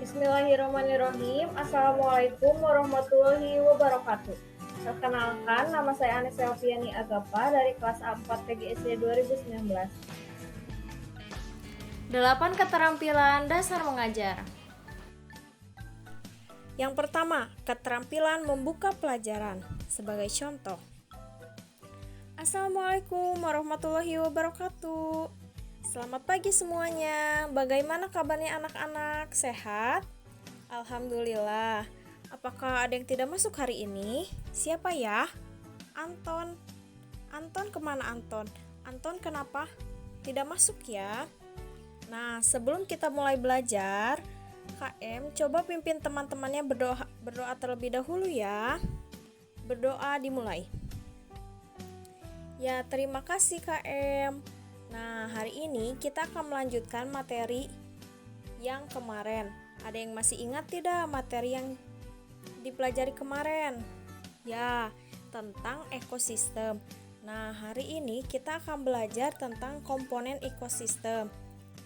Bismillahirrahmanirrahim. Assalamualaikum warahmatullahi wabarakatuh. Perkenalkan, nama saya Anissa Alfiani Agapa dari kelas A4 PGSD 2019. 8 keterampilan dasar mengajar. Yang pertama, keterampilan membuka pelajaran. Sebagai contoh, Assalamualaikum warahmatullahi wabarakatuh. Selamat pagi semuanya. Bagaimana kabarnya anak-anak? Sehat? Alhamdulillah. Apakah ada yang tidak masuk hari ini? Siapa ya? Anton. Anton kemana Anton? Anton kenapa tidak masuk ya? Nah, sebelum kita mulai belajar, KM coba pimpin teman-temannya berdoa terlebih dahulu ya. Berdoa dimulai. Ya, terima kasih KM. Nah, hari ini kita akan melanjutkan materi yang kemarin. Ada yang masih ingat tidak materi yang dipelajari kemarin? Ya, tentang ekosistem. Nah, hari ini kita akan belajar tentang komponen ekosistem.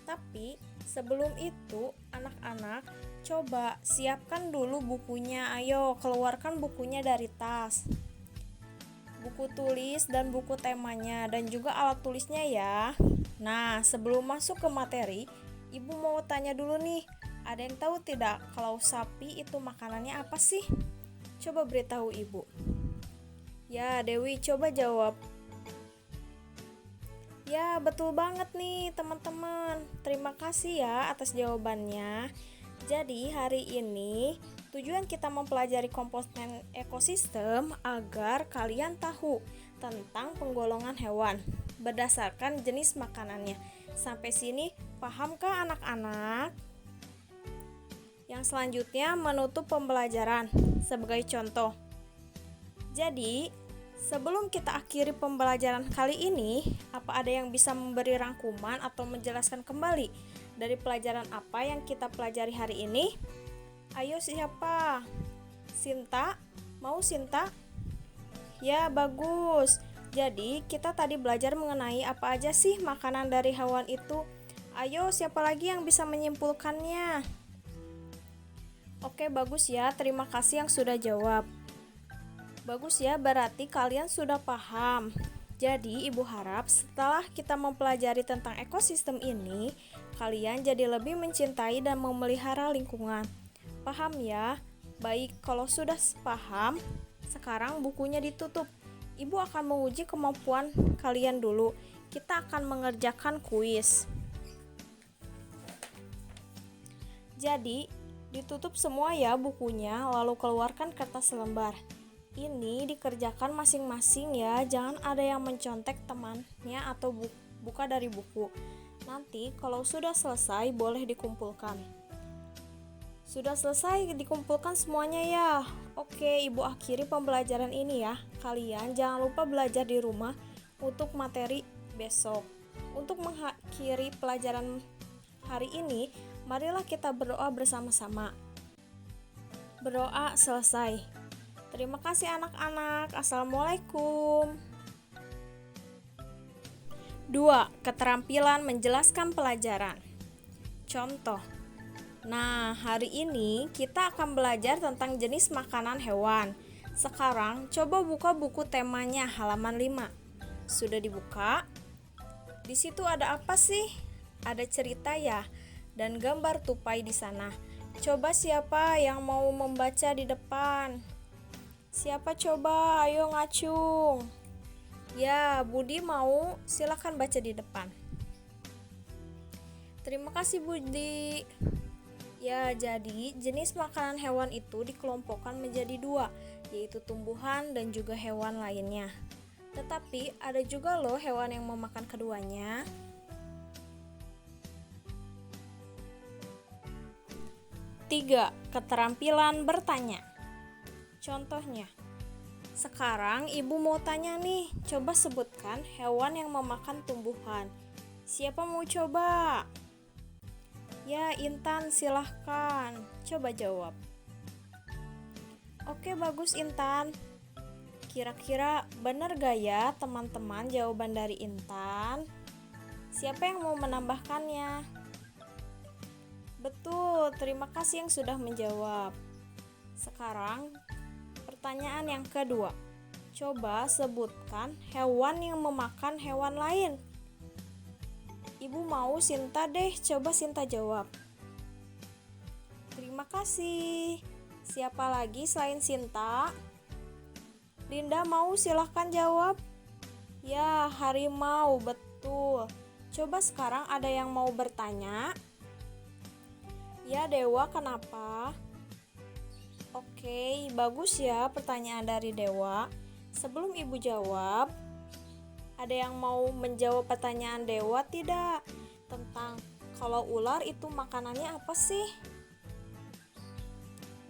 Tapi sebelum itu, anak-anak coba siapkan dulu bukunya. Ayo, keluarkan bukunya dari tas. Buku tulis dan buku temanya dan juga alat tulisnya ya. Nah, sebelum masuk ke materi, Ibu mau tanya dulu nih, ada yang tahu tidak kalau sapi itu makanannya apa sih? Coba beritahu Ibu. Ya, Dewi coba jawab. Ya, betul banget nih teman-teman. Terima kasih ya atas jawabannya. Jadi hari ini tujuan kita mempelajari komponen ekosistem agar kalian tahu tentang penggolongan hewan berdasarkan jenis makanannya. Sampai sini pahamkah anak-anak? Yang selanjutnya menutup pembelajaran sebagai contoh. Jadi sebelum kita akhiri pembelajaran kali ini, apa ada yang bisa memberi rangkuman atau menjelaskan kembali dari pelajaran apa yang kita pelajari hari ini? Ayo siapa? Sinta? Mau Sinta? Ya, bagus. Jadi, kita tadi belajar mengenai apa aja sih makanan dari hewan itu. Ayo, siapa lagi yang bisa menyimpulkannya? Oke, bagus ya. Terima kasih yang sudah jawab. Bagus ya, berarti kalian sudah paham. Jadi, Ibu harap setelah kita mempelajari tentang ekosistem ini, kalian jadi lebih mencintai dan memelihara lingkungan. Paham ya? Baik, kalau sudah paham, sekarang bukunya ditutup. Ibu akan menguji kemampuan kalian dulu. Kita akan mengerjakan kuis. Jadi, ditutup semua ya bukunya, lalu keluarkan kertas selembar. Ini dikerjakan masing-masing ya, jangan ada yang mencontek temannya atau buka dari buku. Nanti kalau sudah selesai boleh dikumpulkan. Sudah selesai dikumpulkan semuanya ya. Oke, Ibu akhiri pembelajaran ini ya. Kalian jangan lupa belajar di rumah untuk materi besok. Untuk mengakhiri pelajaran hari ini, marilah kita berdoa bersama-sama. Berdoa selesai. Terima kasih anak-anak. Assalamualaikum. 2. Keterampilan menjelaskan pelajaran. Contoh. Nah, hari ini kita akan belajar tentang jenis makanan hewan. Sekarang coba buka buku temanya halaman 5. Sudah dibuka? Di situ ada apa sih? Ada cerita ya dan gambar tupai di sana. Coba siapa yang mau membaca di depan? Siapa coba? Ayo ngacung. Ya, Budi mau, silakan baca di depan. Terima kasih Budi. Ya, jadi jenis makanan hewan itu dikelompokkan menjadi 2, yaitu tumbuhan dan juga hewan lainnya. Tetapi ada juga loh hewan yang memakan keduanya. 3. Keterampilan bertanya. Contohnya, sekarang Ibu mau tanya nih, coba sebutkan hewan yang memakan tumbuhan. Siapa mau coba? Ya, Intan silahkan, coba jawab. Oke, bagus Intan. Kira-kira benar gak ya teman-teman jawaban dari Intan? Siapa yang mau menambahkannya? Betul, terima kasih yang sudah menjawab. Sekarang pertanyaan yang kedua. Coba sebutkan hewan yang memakan hewan lain. Ibu mau Sinta deh, coba Sinta jawab. Terima kasih. Siapa lagi selain Sinta? Linda mau, silahkan jawab. Ya, harimau, betul. Coba sekarang ada yang mau bertanya? Ya, Dewa, kenapa? Oke, bagus ya pertanyaan dari Dewa. Sebelum Ibu jawab, ada yang mau menjawab pertanyaan Dewa tidak? Tentang kalau ular itu makanannya apa sih?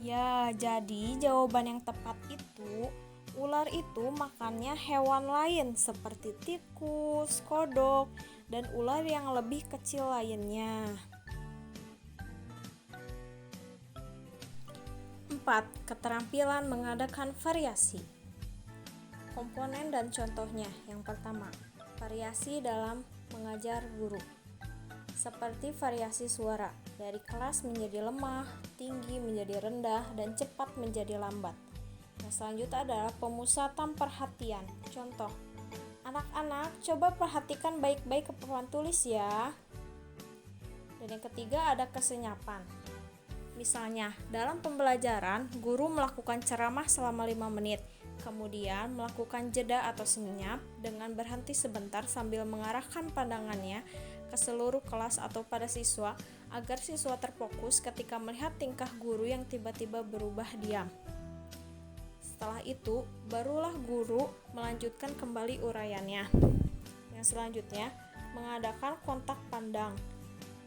Ya, jadi jawaban yang tepat itu, ular itu makannya hewan lain seperti tikus, kodok, dan ular yang lebih kecil lainnya. 4. Keterampilan mengadakan variasi. Komponen dan contohnya. Yang pertama, variasi dalam mengajar guru. Seperti variasi suara, dari keras menjadi lemah, tinggi menjadi rendah, dan cepat menjadi lambat. Yang selanjutnya adalah pemusatan perhatian. Contoh, anak-anak coba perhatikan baik-baik ke papan tulis ya. Dan yang ketiga ada kesenyapan. Misalnya, dalam pembelajaran, guru melakukan ceramah selama 5 menit, kemudian melakukan jeda atau senyap dengan berhenti sebentar sambil mengarahkan pandangannya ke seluruh kelas atau pada siswa agar siswa terfokus ketika melihat tingkah guru yang tiba-tiba berubah diam. Setelah itu, barulah guru melanjutkan kembali uraiannya. Yang selanjutnya, mengadakan kontak pandang.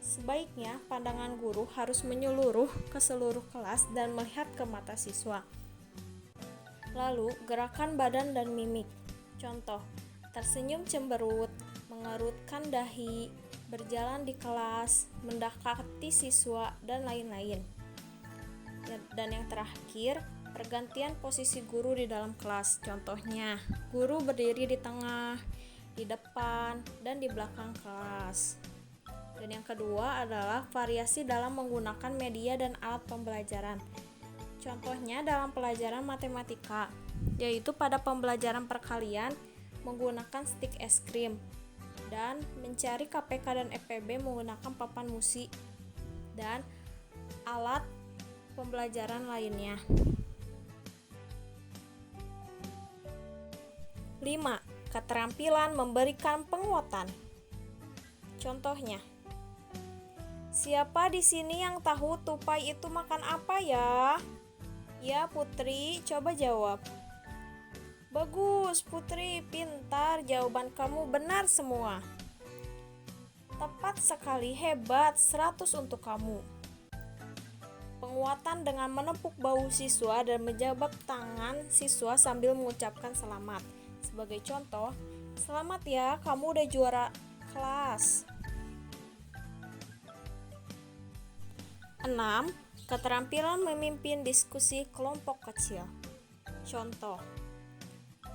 Sebaiknya pandangan guru harus menyeluruh ke seluruh kelas dan melihat ke mata siswa. Lalu, gerakan badan dan mimik. Contoh, tersenyum cemberut, mengerutkan dahi, berjalan di kelas, mendekati siswa, dan lain-lain. Dan yang terakhir, pergantian posisi guru di dalam kelas. Contohnya, guru berdiri di tengah, di depan, dan di belakang kelas. Dan yang kedua adalah variasi dalam menggunakan media dan alat pembelajaran. Contohnya dalam pelajaran matematika, yaitu pada pembelajaran perkalian menggunakan stik es krim, dan mencari KPK dan EPB menggunakan papan musi dan alat pembelajaran lainnya. 5. Keterampilan memberikan penguatan. Contohnya, siapa di sini yang tahu tupai itu makan apa ya? Ya, Putri, coba jawab. Bagus, Putri, pintar, jawaban kamu benar semua. Tepat sekali, hebat, 100 untuk kamu. Penguatan dengan menepuk bahu siswa dan menjabat tangan siswa sambil mengucapkan selamat. Sebagai contoh, selamat ya, kamu udah juara kelas. 6. Keterampilan memimpin diskusi kelompok kecil. Contoh,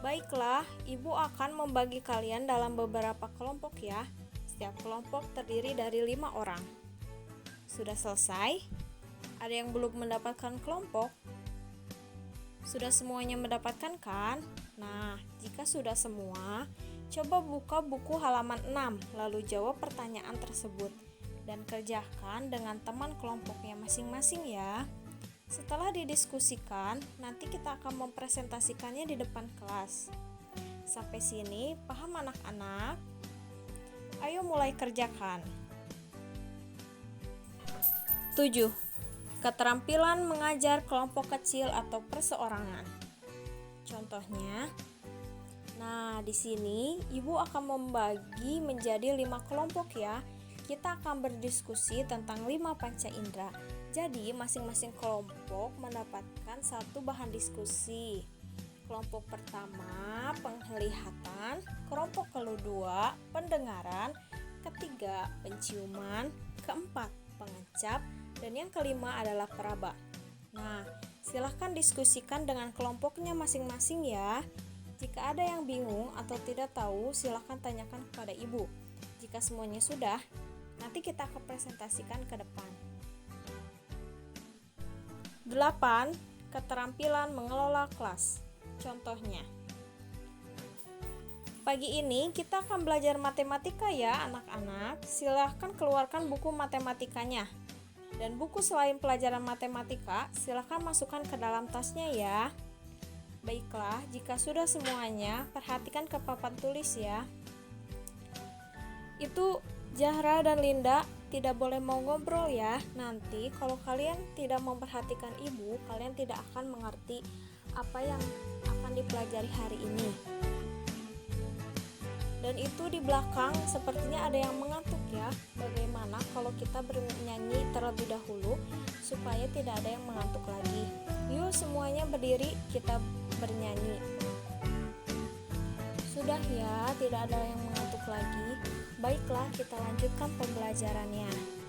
baiklah, Ibu akan membagi kalian dalam beberapa kelompok ya. Setiap kelompok terdiri dari 5 orang. Sudah selesai? Ada yang belum mendapatkan kelompok? Sudah semuanya mendapatkan kan? Nah, jika sudah semua, coba buka buku halaman 6, lalu jawab pertanyaan tersebut. Dan kerjakan dengan teman kelompoknya masing-masing ya. Setelah didiskusikan, nanti kita akan mempresentasikannya di depan kelas. Sampai sini paham anak-anak? Ayo mulai kerjakan. 7. Keterampilan mengajar kelompok kecil atau perseorangan. Contohnya, nah di sini Ibu akan membagi menjadi 5 kelompok ya. Kita akan berdiskusi tentang 5 panca indera. Jadi masing-masing kelompok mendapatkan satu bahan diskusi. Kelompok pertama penglihatan, kelompok kedua pendengaran, ketiga penciuman, keempat pengecap, dan yang kelima adalah peraba. Nah, silahkan diskusikan dengan kelompoknya masing-masing ya. Jika ada yang bingung atau tidak tahu, silahkan tanyakan kepada Ibu. Jika semuanya sudah, nanti kita akan presentasikan ke depan. 8. Keterampilan mengelola kelas. Contohnya, pagi ini kita akan belajar matematika ya anak-anak. Silahkan keluarkan buku matematikanya. Dan buku selain pelajaran matematika, silahkan masukkan ke dalam tasnya ya. Baiklah, jika sudah semuanya, perhatikan ke papan tulis ya. Itu Zahra dan Linda tidak boleh mau ngobrol ya. Nanti kalau kalian tidak memperhatikan ibu, kalian tidak akan mengerti apa yang akan dipelajari hari ini. Dan itu di belakang sepertinya ada yang mengantuk ya. Bagaimana kalau kita bernyanyi terlebih dahulu supaya tidak ada yang mengantuk lagi. Yuk semuanya berdiri, kita bernyanyi. Sudah ya, tidak ada yang mengantuk lagi. Baiklah, kita lanjutkan pembelajarannya.